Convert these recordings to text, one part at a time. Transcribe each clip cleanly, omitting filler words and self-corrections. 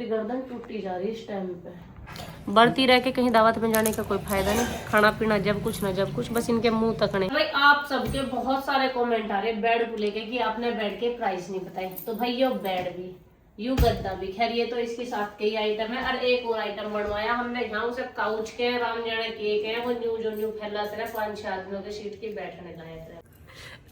गर्दन टूटी जा रही है इस टाइम पे। बढ़ती रह के कहीं दावत में जाने का कोई फायदा नहीं, खाना पीना जब कुछ ना जब कुछ, बस इनके मुंह तकने। भाई आप सबके बहुत सारे कमेंट आ रहे बेड को लेके कि आपने बेड के प्राइस नहीं बताई। तो भाई ये बेड भी यू गद्दा भी, खैर ये तो इसके साथ के ही आइटम है। और एक और आइटम बनवाया हमने यहाँ, उसे काउच के राम जाने केक है, वो न्यू फैला से 5-6 आदमियों के सीट के बैठने लायक है।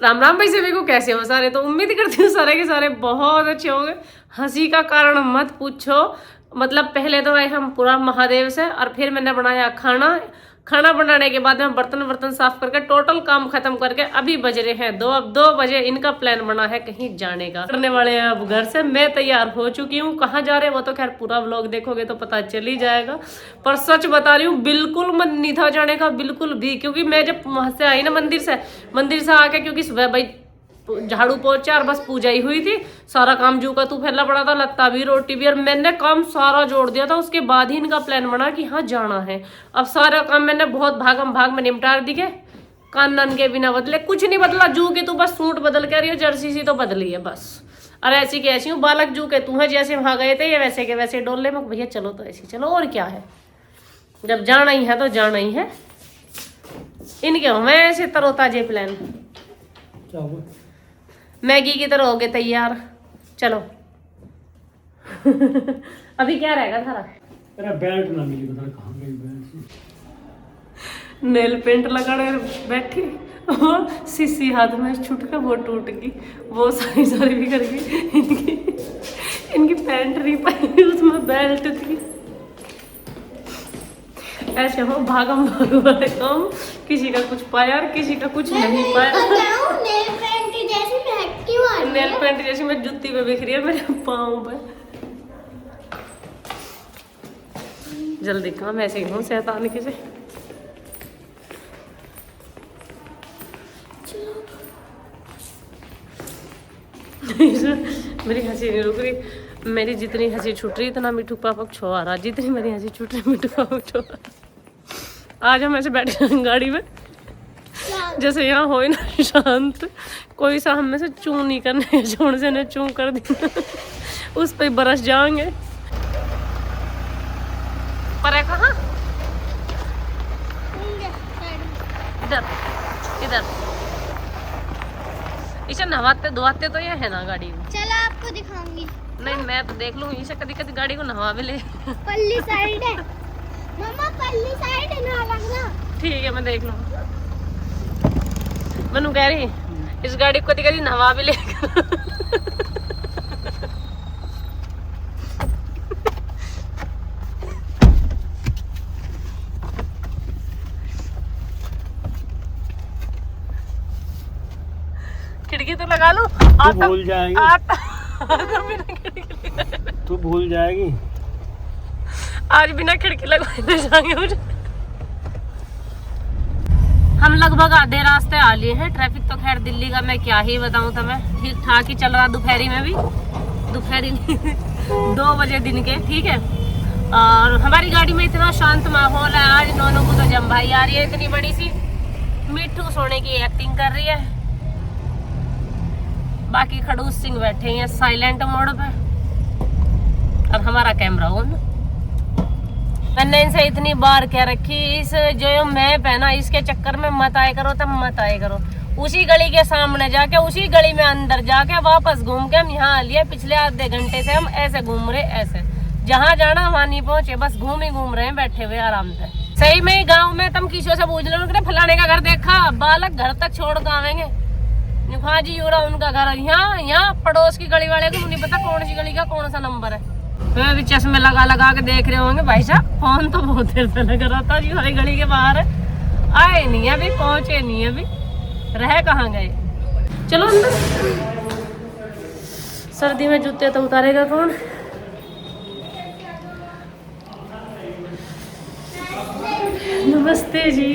राम राम भाई सभी को, कैसे हो सारे? तो उम्मीद करती हूँ सारे के सारे बहुत अच्छे होंगे। हंसी का कारण मत पूछो, मतलब पहले तो भाई हम पूरा महादेव से, और फिर मैंने बनाया खाना बनाने के बाद में बर्तन साफ करके टोटल काम खत्म करके अभी बज रहे हैं 2। अब 2 बजे इनका प्लान बना है कहीं जाने का, करने वाले हैं अब घर से। मैं तैयार हो चुकी हूँ, कहाँ जा रहे हैं वो तो खैर पूरा व्लॉग देखोगे तो पता चल ही जाएगा। पर सच बता रही हूँ, बिल्कुल मन नहीं था जाने का, बिल्कुल भी। क्योंकि मैं जब वहां से आई ना मंदिर से आके, क्योंकि सुबह भाई झाड़ू पोछा और बस पूजा ही हुई थी, सारा काम जू का तू फैला पड़ा था, लत्ता भी रोटी भी, और मैंने काम सारा जोड़ दिया था। उसके बाद ही इनका प्लान बना कि हाँ जाना है। अब सारा काम मैंने बहुत भाग में निपटा दिए, कान के बिना बदले कुछ नहीं बदला। जू के तू बस सूट बदल के रही हो, जर्सी सी तो बदली है बस। और ऐसी की ऐसी हूँ, बालक जू के तू है, जैसे वहां गए थे ये वैसे के वैसे डोले में। भैया चलो तो ऐसी चलो, और क्या है, जब जाना ही है तो जाना ही है। इनके हो मैं ऐसे तरोताजे प्लान, मैगी की तरह हो गए तैयार, चलो। अभी क्या रहेगा सारा? तेरा बेल्ट ना मिली, पता नहीं कहाँ गई बेल्ट। नेल पेंट लगाने बैठी, शीशी हाथ में छूट कर वो टूट गई, वो सारी भी कर गई। इनकी पैंट नहीं पाई, उसमें बेल्ट थी। ऐसे हो भागम भाग वाले काम, किसी का कुछ पाया और किसी का कुछ नहीं पाया। नेल पेंट जैसी मैं जुत्ती पे बिखरी है मेरे पाँव पे। जल्दी काम, ऐसे ही हूँ शैतान के से। मेरी हंसी नहीं रुक रही, मेरी जितनी हंसी छूट रही इतना मिठू पापक छो आ रहा, जितनी मेरी हंसी छूट रही मिठू पापक छो आ रहा। आज हम ऐसे बैठे हैं गाड़ी में, जैसे यहाँ हो ना शांत, कोई सा हम में से चू नहीं करने, छोड़ से ने चू कर देना, उस पे बरस जाएंगे। पर है कहाँ? इधर इधर इसे नहवाते धोवाते तो ये है ना गाड़ी में। चलो आपको दिखाऊंगी। नहीं मैं तो देख लूंगी, इसे कभी गाड़ी को नहवा भी ले। पल्ली साइड है मम्मा, पल्ली साइड है ना लगना। ठीक है मैं देख लूंगा। मनु कह रही इस गाड़ी को कभी नहवा भी ले। खिड़की तो लगा लो, तू भूल जाएगी, तू भूल जाएगी। आज बिना खिड़की लगवाए जाएंगे मुझे। हम लगभग आधे रास्ते आ लिए हैं। ट्रैफिक तो खैर दिल्ली का मैं क्या ही बताऊं तुम्हें, ठीक ठाक ही चल रहा। दोपहरी में भी, दोपहरी 2 बजे दिन के, ठीक है। और हमारी गाड़ी में इतना शांत माहौल है। आज नोनों को तो जम भाई आ रही है इतनी बड़ी सी, मिठू सोने की एक्टिंग कर रही है, बाकी खड़ूस सिंह बैठे हैं साइलेंट मोड पे, और हमारा कैमरा ऑन। मैंने इनसे इतनी बार कह रखी, इस जो मैप है ना इसके चक्कर में मत आए करो, तब मत आए करो। उसी गली के सामने जाके, उसी गली में अंदर जाके वापस घूम के हम यहाँ आ लिए। पिछले आधे घंटे से हम ऐसे घूम रहे, ऐसे जहाँ जाना वहाँ नहीं पहुंचे, बस घूम ही घूम रहे हैं बैठे हुए आराम से। सही में ही गाँव में तुम किसी से पूछ लो, फलाने का घर देखा, बालक घर तक छोड़ कर आवेंगे। हाँ जी यूरा उनका घर यहाँ पड़ोस की गली वाले को नहीं पता कौन सी गली का कौन सा नंबर है। मैं भी चश्मे लगा के देख रहे होंगे। भाई साहब फोन तो बहुत देर से लग रहा था जी, हमारी गली के बाहर है। आए नहीं अभी, पहुंचे नहीं अभी, रह कहाँ गए। चलो अंदर। सर्दी में जूते तो उतारेगा कौन? नमस्ते जी।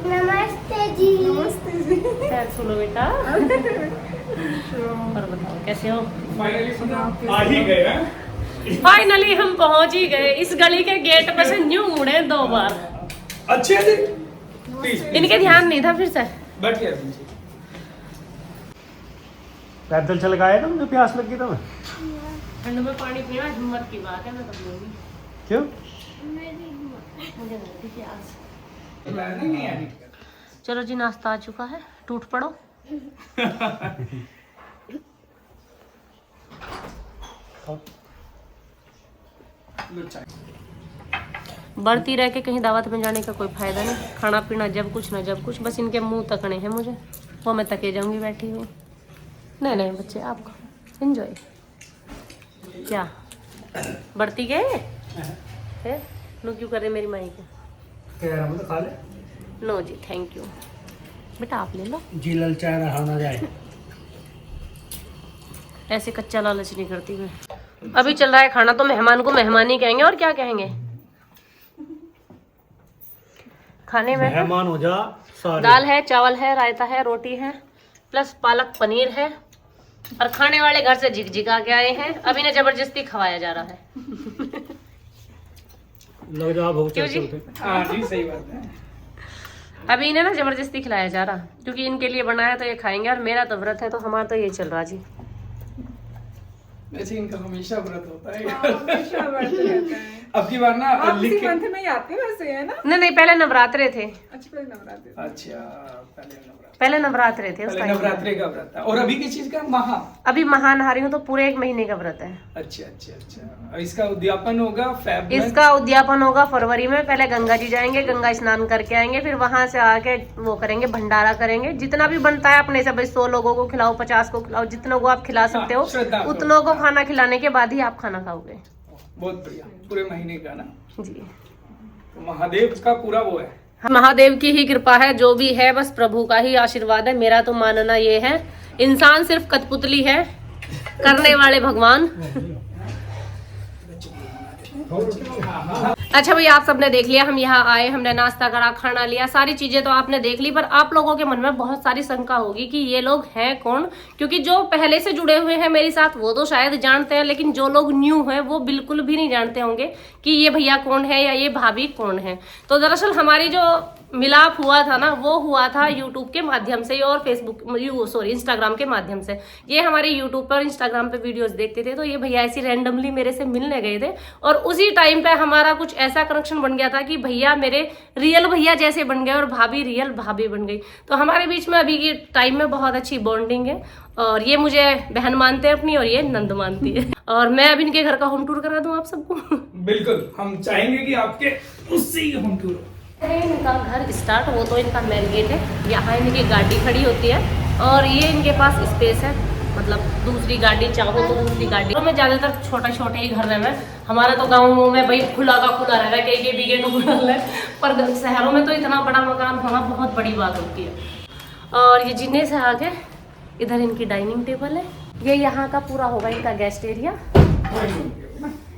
नमस्ते जी। नमस्ते जी। सुनो बेटा। और बताओ कैसे हो? आ ही गए। फाइनली हम पहुंच ही गए। इस गली के गेट पे से न्यू मुड़े 2 बार। अच्छे जी, इनके ध्यान नहीं था, फिर से बैठिए। पैदल चल गए ना, मुझे प्यास लगी था। ठंड में पानी पीना हिम्मत की बात है, मैं तो पीऊंगी। क्यों? मुझे नहीं थी प्यास। नहीं चलो जी, नाश्ता आ चुका है, टूट पड़ो। बढ़ती रह के कहीं दावत में जाने का कोई फायदा नहीं। खाना पीना जब कुछ ना जब कुछ, बस इनके मुंह तकने हैं मुझे, वो मैं तके जाऊंगी बैठी हुई। नहीं नहीं बच्चे, आपको एंजॉय क्या बढ़ती गए है? नो क्यों कर रहे मेरी माई को? तो खा ले। नो जी थैंक यू बेटा, आप ले लो। जी ललचा रहा ना जाए। ऐसे कच्चा लालच नहीं करती मैं। अभी चल रहा है खाना, तो मेहमान को मेहमान ही कहेंगे और क्या कहेंगे। खाने में मेहमान हो जा सारे। दाल है, चावल है, रायता है, रोटी है, प्लस पालक पनीर है। और खाने वाले घर से झिकझिका के आए हैं, अभी ने जबरदस्ती खवाया जा रहा है। लग जा बहुत क्यों जी? हाँ जी सही बात है। अभी इन्हें ना जबरदस्ती खिलाया जा रहा, क्योंकि इनके लिए बनाया तो ये खाएंगे, और मेरा तो व्रत है, तो हमारा तो ये चल रहा जी। वैसे इनका हमेशा व्रत होता है। हमेशा व्रत रहता है। अब की बार ना आप लिख इसी के। मंथ में ही आते हैं वैसे, है ना? नहीं पहले नवरात्रे थे। अच्छा, पहले नवरात्रि। अच्छा पहले नवरात्रे थे उस पहले टाइम। नवरात्रि का व्रत था। और अभी किस चीज का? महा। अभी महानहारी हूँ, तो पूरे 1 महीने का व्रत है। अच्छा अच्छा अच्छा। और इसका उद्यापन होगा फेब में? इसका उद्यापन होगा फरवरी में। पहले गंगा जी जाएंगे, गंगा स्नान करके आएंगे, फिर वहां से आके वो करेंगे, भंडारा करेंगे। जितना भी बनता है अपने से, भाई 100 लोगों को खिलाओ, 50 को खिलाओ, जितनों को आप खिला सकते हो, श्रद्धा को। उतनों को खाना खिलाने के बाद ही आप खाना खाओगे बहुत बढ़िया। पूरे महीने का ना? जी। तो महादेव का पूरा वो है। महादेव की ही कृपा है, जो भी है बस प्रभु का ही आशीर्वाद है। मेरा तो मानना ये है, इंसान सिर्फ कठपुतली है, करने वाले भगवान। अच्छा भाई, आप सबने देख लिया, हम यहाँ आए, हमने नाश्ता करा, खाना लिया, सारी चीजें तो आपने देख ली। पर आप लोगों के मन में बहुत सारी शंका होगी कि ये लोग हैं कौन, क्योंकि जो पहले से जुड़े हुए हैं मेरे साथ वो तो शायद जानते हैं, लेकिन जो लोग न्यू हैं वो बिल्कुल भी नहीं जानते होंगे कि ये भैया कौन है या ये भाभी कौन है। तो दरअसल हमारी जो मिलाप हुआ था ना, वो हुआ था यूट्यूब के माध्यम से और इंस्टाग्राम के माध्यम से। ये हमारे यूट्यूब पर, इंस्टाग्राम पे वीडियोस देखते थे, तो ये भैया ऐसी रैंडमली मेरे से मिलने गए थे, और उसी टाइम पे हमारा कुछ ऐसा कनेक्शन बन गया था कि भैया मेरे रियल भैया जैसे बन गए और भाभी रियल भाभी बन गई। तो हमारे बीच में अभी के टाइम में बहुत अच्छी बॉन्डिंग है, और ये मुझे बहन मानते हैं अपनी, और ये नंद मानती है। और मैं अब इनके घर का होम टूर करा दूं आप सबको। बिल्कुल, हम चाहेंगे कि आपके उससे ही होम टूर हो। इनका घर स्टार्ट, वो तो इनका मेन गेट है, यहाँ इनकी गाड़ी खड़ी होती है, और ये इनके पास स्पेस है, मतलब दूसरी गाड़ी चाहो तो दूसरी गाड़ी। तो मैं ज्यादातर छोटे छोटे ही घर में, हमारा तो गाँव में भाई खुला का खुला रह रहा है, कई बीघे में खुला है, पर शहरों में तो इतना बड़ा मकान होना बहुत बड़ी बात होती है। और ये जीने से आगे इधर इनकी डाइनिंग टेबल है, ये यहाँ का पूरा होगा इनका गेस्ट एरिया,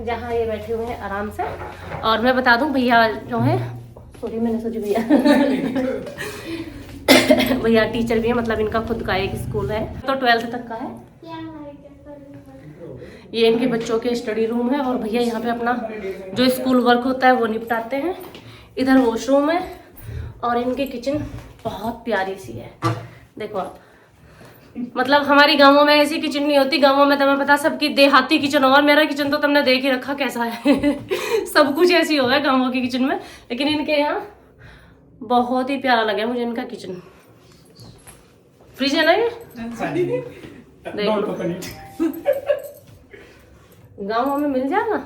जहाँ ये बैठे हुए हैं आराम से। और मैं बता दूं भैया जो है, सॉरी मैंने सोची भैया भैया टीचर भी है, मतलब इनका खुद का एक स्कूल है, तो 12th तक का है। ये इनके बच्चों के स्टडी रूम है, और भैया यहाँ पे अपना जो स्कूल वर्क होता है वो निपटाते हैं। इधर वॉशरूम है, और इनकी किचन बहुत प्यारी सी है, देखो आप। मतलब हमारी गांवों में ऐसी किचन नहीं होती, गांवों में तुम्हें पता सबकी देहाती किचन हो, और मेरा किचन तो तुमने देख ही रखा कैसा है। सब कुछ ऐसी होगा गांवों की किचन में, लेकिन इनके यहाँ बहुत ही प्यारा लगा मुझे इनका किचन। फ्रिज है ना ये, देख लो, गांवों में मिल जाएगा।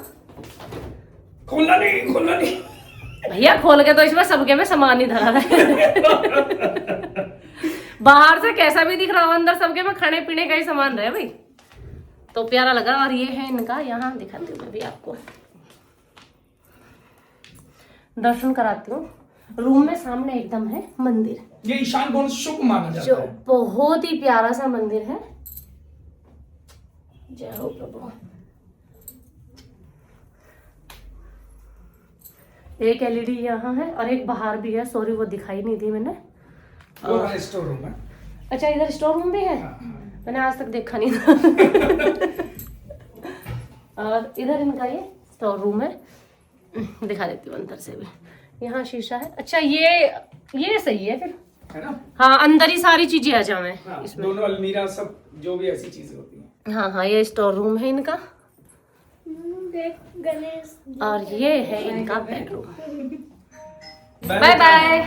खोलना नहीं भैया खोल के तो इसमें सबके में सामान ही धरा है। बाहर से कैसा भी दिख रहा हो, अंदर सबके में खाने पीने का ही सामान रहे भाई, तो प्यारा लगा। और ये है इनका, यहाँ दिखाती हूँ मैं भी आपको, दर्शन कराती हूँ। रूम में सामने एकदम है मंदिर, ये ईशान कोण शुभ माना जो जाता है। बहुत ही प्यारा सा मंदिर है। जय हो प्रभु। एक एलईडी यहाँ है, और एक बाहर भी है, सॉरी वो दिखाई नहीं दी मैंने। वो स्टोर रूम है। अच्छा, इधर स्टोर रूम भी है, मैंने आज तक देखा नहीं था। और इधर इनका ये स्टोर रूम है, दिखा देती हूँ अंदर से भी। यहाँ शीशा है। अच्छा, ये सही है फिर, है ना? हाँ, अंदर ही सारी चीजें आ जावे हाँ, इसमें। दोनों अलमीरा सब जो भी ऐसी चीजें होती हैं। हाँ, ये स्टोर रूम है इनका। देख गणेश। और ये है इनका बेडरूम। Bye bye.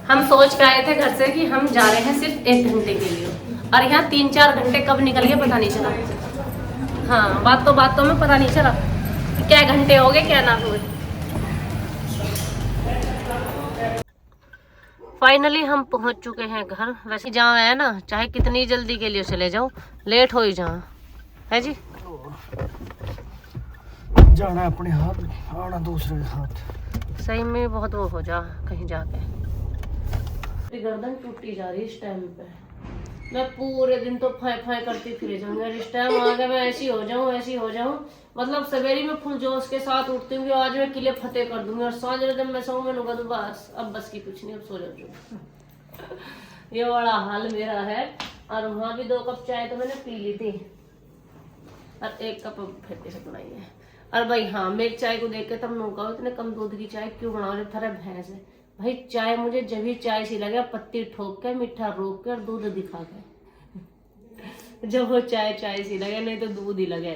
हम सोच के आए थे घर से कि हम जा रहे हैं सिर्फ 1 घंटे के लिए, और यहाँ 3-4 घंटे कब निकल गए पता नहीं चला। हाँ, बातों में पता नहीं चला क्या घंटे हो गए क्या ना हुए। फाइनली हम पहुंच चुके हैं घर। वैसे जहाँ है ना, चाहे कितनी जल्दी के लिए चले जाओ, लेट हो ही जहाँ है जी। जाना है अपने हाथ, आना दूसरे के हाथ। सही में बहुत वो हो जा कहीं जाके। गर्दन टूटी जा रही इस टाइम पे। मैं पूरे दिन तो फाय फाय करती फिर जाऊंगी, इस टाइम आगे मैं ऐसी हो जाऊं। मतलब सवेरे में फुल जोश के साथ उठती हूँ, आज मैं किले फतेह कर दूंगी, और सांझ जब मैं सोऊं मैंने कहा बस अब बस की कुछ नहीं, अब सो जाऊँ। ये बड़ा हाल मेरा है। और वहाँ भी 2 कप चाय तो मैंने पी ली थी, और 1 कप फेंके से बनाई है। और भाई हाँ, मेरी चाय को देख के तब नो कहो इतने कम दूध की चाय क्यों बनाओ, जब थारा भैंस है। भाई चाय मुझे जब भी चाय सी लगे, पत्ती ठोक के, मीठा रोक के और दूध दिखा के, जब वो चाय सी लगे, नहीं तो दूध ही लगे।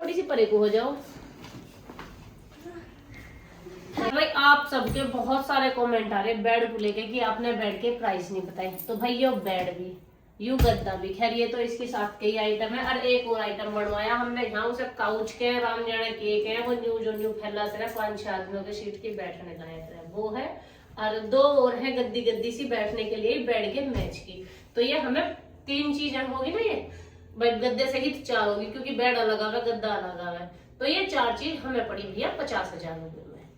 थोड़ी सी परे को हो जाओ। भाई आप सबके बहुत सारे कमेंट आ रहे बेड को लेके कि आपने बेड के प्राइस नहीं बताए। तो भाई ये बेड भी, यू गद्दा भी, खैर ये तो इसके साथ के ही आइटम है। और एक और आइटम बनवाया हमने यहाँ, उसे काउच के राम जाने केक है, वो न्यू फैला से 5-6 आदमियों के सीट के बैठने लायक है वो है। और 2 और है गद्दी सी बैठने के लिए बेड के मैच की। तो ये हमें 3 चीजें होगी ना, ये भाई गद्दे से ही 4 होगी, क्योंकि बेड अलग है, गद्दा अलग है। तो ये 4 चीज हमें पड़ी भैया 50,000 रुपए में,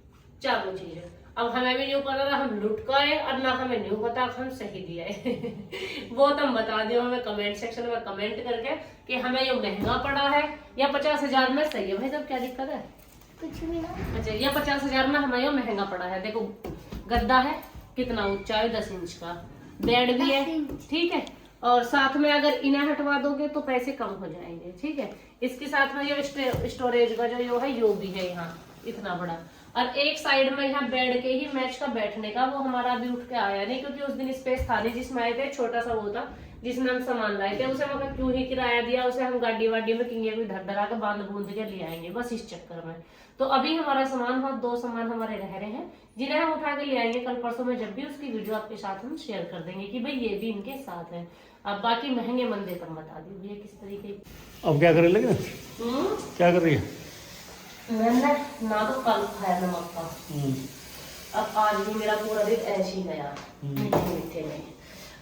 4 चीजें। अब हमें भी नहीं पता हम लुट का है, और ना हमें नहीं पता हम सही दिया है। वो तुम बता दियो हमें कमेंट सेक्शन में कमेंट करके कि हमें ये महंगा पड़ा है या 50,000 में सही है। भाई साहब क्या दिक्कत है? कुछ भी ना। अच्छा, ये 50,000 में हमें ये महंगा पड़ा है। देखो गद्दा है कितना ऊंचा है, 10 इंच का, बेड भी है, ठीक है। और साथ में अगर इन्हें हटवा दोगे तो पैसे कम हो जाएंगे, ठीक है। इसके साथ में ये स्टोरेज का जो यो है यो भी है यहाँ इतना बड़ा। और एक साइड में यहाँ बेड के ही मैच का बैठने का, वो हमारा अभी उठ के आया नहीं, क्योंकि उस दिन स्पेस था नहीं जिसमें आए थे, छोटा सा वो था जिसमें हम सामान लाए थे। उसे मतलब क्यों ही किराया दिया, उसे हम गाड़ी वाड़ी में किंगे भी धर धरा के बांध बूंद के ले आएंगे बस इस चक्कर में। तो अभी हमारा सामान वहाँ 2 सामान हमारे रह रहे हैं, जिन्हें हम उठा के ले आएंगे कल परसों में, जब भी उसकी वीडियो आपके साथ हम शेयर कर देंगे कि भाई ये भी इनके साथ है। अब बाकी महंगे मंदे तक बता दी भैया किस तरीके। अब क्या करे लगे, क्या कर रही है? मैंने ना तो कल खाया नमक का, अब आज भी मेरा पूरा दिन ऐसे ही गया मीठे में।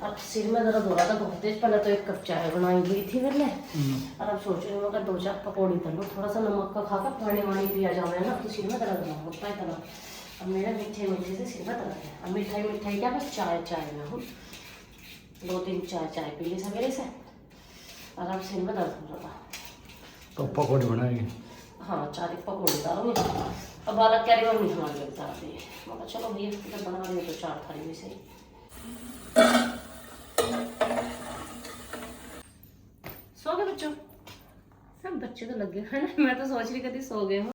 अब सिर में दर्द हो रहा था बहुत तेज। पहले तो 1 कप चाय बनाई हुई थी मैंने, और अब सोच रही हूँ अगर 2-4 पकौड़ी कर लो, थोड़ा सा नमक का खाकर पानी वानी पिया जाए ना, तो सिर में दर्द ना होता है इतना। अब मेरा मीठे से सिर में दर्द है। अब मिठाई क्या, बस चाय में हूँ, 2-3 चाय पी ली सवेरे से, और अब सिर में दर्द हो रहा था। तो पकौड़ी बनाएंगे? हाँ, 4 पकौड़ी डालूंगी। अब वाला कैरी नहीं हमारे लगता है, मगर चलो भैया जब बना रही हो तो 4 थाली में से। सो गए बच्चों? सब बच्चे तो लग गए हैं ना, मैं तो सोच रही कभी सो गए हो।